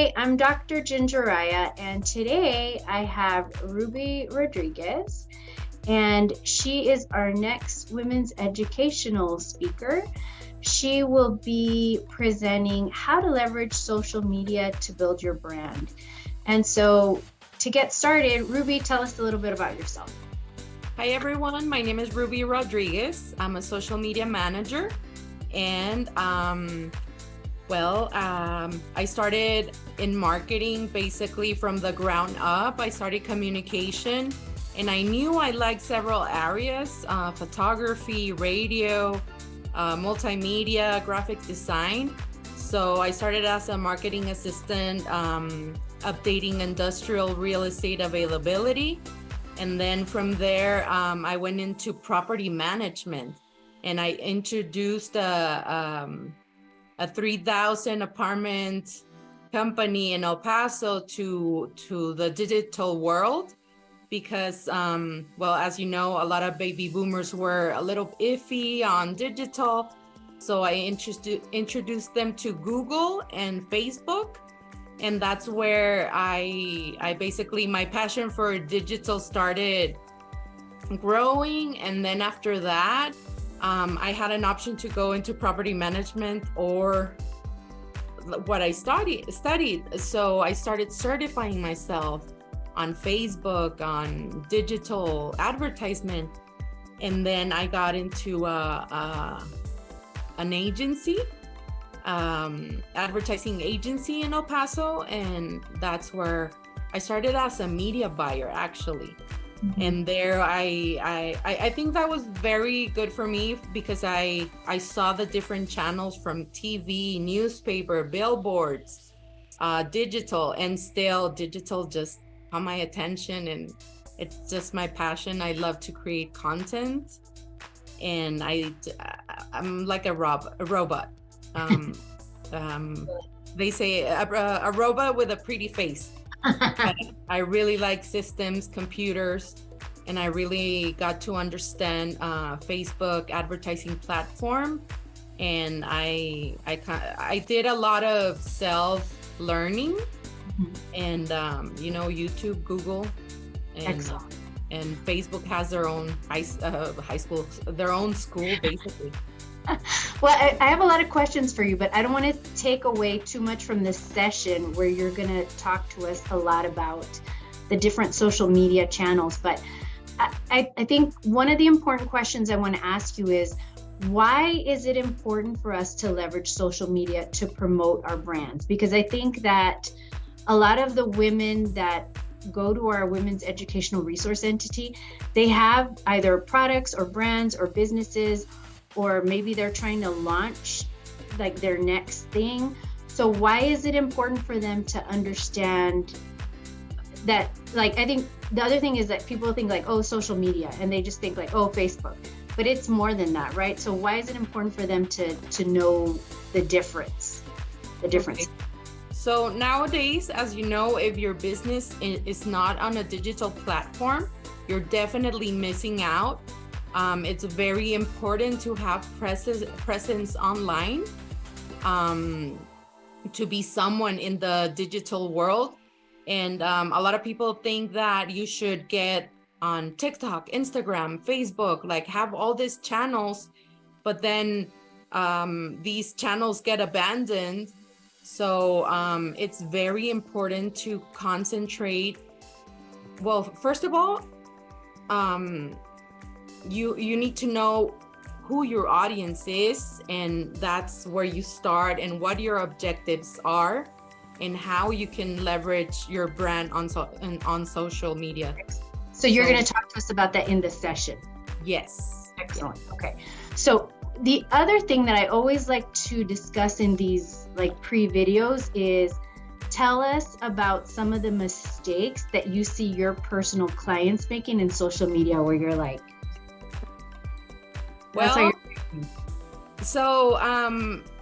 Hi, I'm drgingerraya, and today I have Ruby Rodriguez, and she is our next women's educational speaker. She will be presenting how to leverage social media to build your brand. And so to get started, Ruby, tell us a little bit about yourself. Hi everyone, my name is Ruby Rodriguez. I'm a social media manager and I started in marketing basically from the ground up. I started communication and I knew I liked several areas, photography, radio, multimedia, graphic design. So I started as a marketing assistant, updating industrial real estate availability. And then from there, I went into property management and I introduced a 3,000 apartment company in El Paso to the digital world because, as you know, a lot of baby boomers were a little iffy on digital. So I introduced them to Google and Facebook. And that's where I basically, my passion for digital started growing. And then after that, I had an option to go into property management or what I studied. So I started certifying myself on Facebook, on digital advertisement. And then I got into an agency, advertising agency in El Paso. And that's where I started as a media buyer, actually. Mm-hmm. And there I think that was very good for me because I saw the different channels from TV, newspaper, billboards, digital, and still digital just caught my attention, and it's just my passion. I love to create content, and I'm like a robot. They say a robot with a pretty face. I really like systems, computers, and I really got to understand Facebook advertising platform. And I did a lot of self-learning, and YouTube, Google, and Facebook has their own high school, their own school, basically. Well, I have a lot of questions for you, but I don't want to take away too much from this session where you're going to talk to us a lot about the different social media channels. But I think one of the important questions I want to ask you is, why is it important for us to leverage social media to promote our brands? Because I think that a lot of the women that go to our women's educational resource entity, they have either products or brands or businesses, or maybe they're trying to launch like their next thing. So why is it important for them to understand that? Like, I think the other thing is that people think like, oh, social media, and they just think like, oh, Facebook, but it's more than that, right? So why is it important for them to know the difference? Okay. So nowadays, as you know, if your business is not on a digital platform, you're definitely missing out. It's very important to have presence online, to be someone in the digital world. And a lot of people think that you should get on TikTok, Instagram, Facebook, like have all these channels, but then these channels get abandoned. So it's very important to concentrate. Well, first of all, you need to know who your audience is, and that's where you start, and what your objectives are, and how you can leverage your brand on social media. So you're going to talk to us about that in this session? Yes. Excellent. Okay. So the other thing that I always like to discuss in these like pre-videos is, tell us about some of the mistakes that you see your personal clients making in social media where you're like,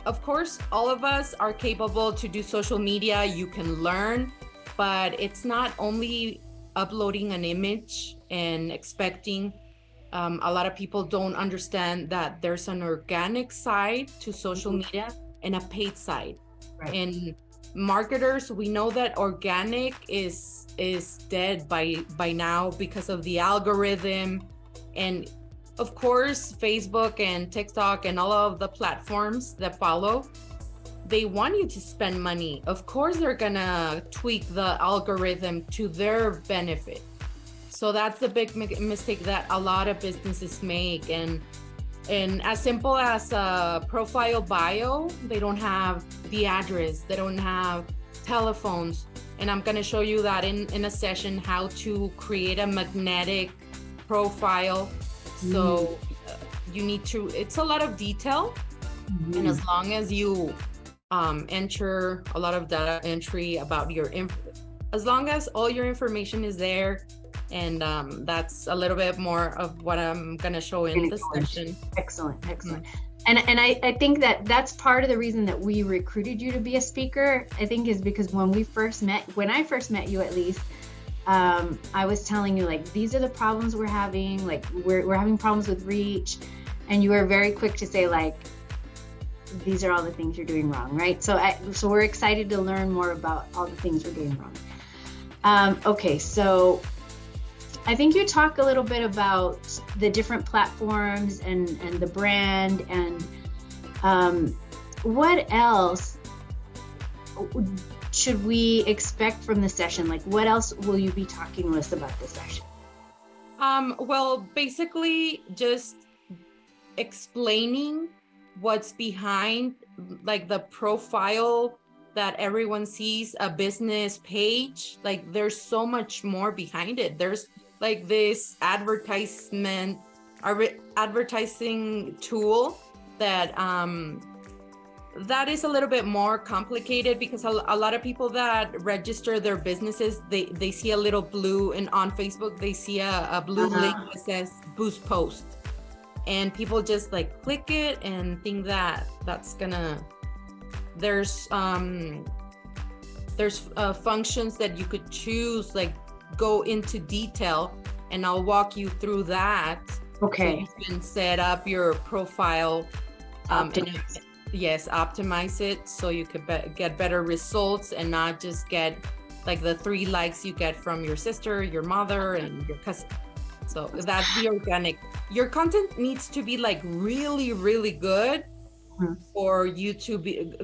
of course, all of us are capable to do social media. You can learn, but it's not only uploading an image and expecting. A lot of people don't understand that there's an organic side to social media and a paid side. Right. And marketers, we know that organic is dead by now because of the algorithm. And of course, Facebook and TikTok and all of the platforms that follow, they want you to spend money. Of course, they're gonna tweak the algorithm to their benefit. So that's the big mistake that a lot of businesses make. And as simple as a profile bio, they don't have the address, they don't have telephones. And I'm gonna show you that in a session, how to create a magnetic profile. So you need to, it's a lot of detail. And as long as you enter a lot of data entry about your as long as all your information is there. And that's a little bit more of what I'm going to show in this session. Excellent. And I think that that's part of the reason that we recruited you to be a speaker, I think, is because when I first met you, at least, I was telling you, like, these are the problems we're having, like we're having problems with reach. And you were very quick to say, like, these are all the things you're doing wrong, right? So we're excited to learn more about all the things we're doing wrong. Okay, so I think you talk a little bit about the different platforms and the brand, and what else should we expect from the session? Like, what else will you be talking to us about this session? Well, basically just explaining what's behind, like, the profile that everyone sees, a business page. Like, there's so much more behind it. There's like this advertising tool that that is a little bit more complicated, because a lot of people that register their businesses, they see a little blue, and on Facebook they see a blue link that says boost post, and people just like click it and think that that's gonna, there's functions that you could choose, like go into detail, and I'll walk you through that. Okay. So you can set up your profile, optimize it so you could get better results, and not just get like the 3 likes you get from your sister, your mother, and your cousin. So that's the organic. Your content needs to be like really, really good for you to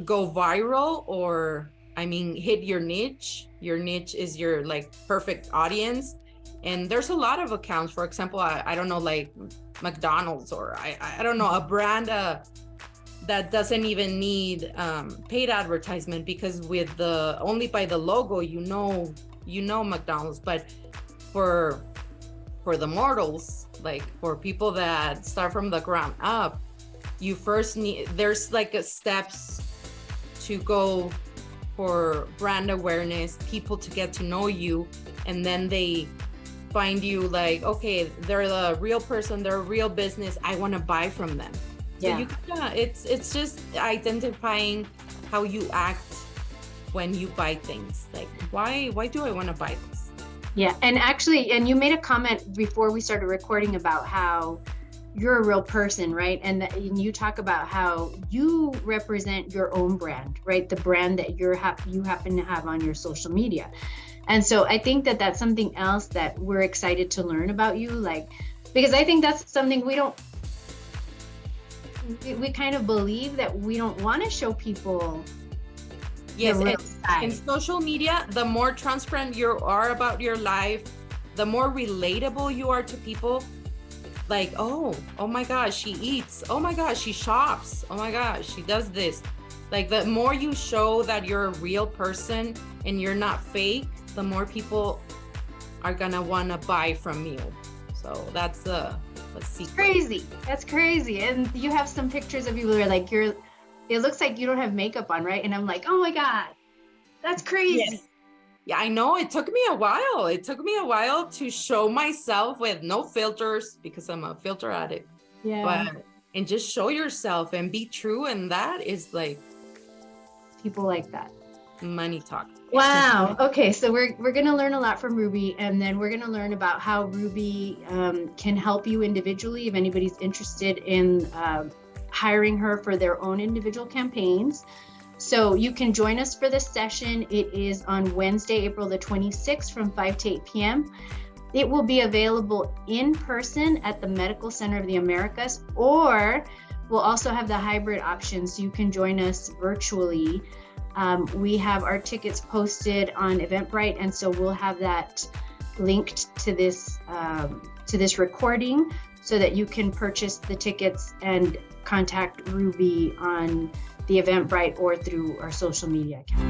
go viral, or hit your niche. Your niche is your like perfect audience. And there's a lot of accounts. For example, I don't know, like McDonald's, or I don't know, a brand that doesn't even need paid advertisement, because with only by the logo, you know McDonald's. But for the mortals, like for people that start from the ground up, you first need, there's like steps to go for brand awareness, people to get to know you, and then they find you, like, okay, they're the real person, they're a real business, I want to buy from them. So it's just identifying how you act when you buy things. Like, why do I want to buy this? Yeah, and actually, and you made a comment before we started recording about how you're a real person, right? And you talk about how you represent your own brand, right? The brand that you happen to have on your social media. And so I think that that's something else that we're excited to learn about you, like, because I think that's something we kind of believe that we don't want to show people. Yes, in social media, the more transparent you are about your life, the more relatable you are to people. Like, oh my gosh, she eats. Oh my gosh, she shops. Oh my gosh, she does this. Like, the more you show that you're a real person and you're not fake, the more people are gonna want to buy from you. So that's the secret. That's crazy. And you have some pictures of you where, like, it looks like you don't have makeup on, right? And I'm like, oh my God, that's crazy. Yes. Yeah, I know. It took me a while to show myself with no filters, because I'm a filter addict. Yeah. And just show yourself and be true. And that is like, people like that. Money talk. Wow. Okay. So we're going to learn a lot from Ruby, and then we're going to learn about how Ruby can help you individually if anybody's interested in hiring her for their own individual campaigns. So you can join us for this session. It is on Wednesday, April the 26th from 5 to 8 p.m. It will be available in person at the Medical Center of the Americas, or we'll also have the hybrid option, so you can join us virtually. We have our tickets posted on Eventbrite, and so we'll have that linked to this recording so that you can purchase the tickets and contact Ruby on the Eventbrite or through our social media account.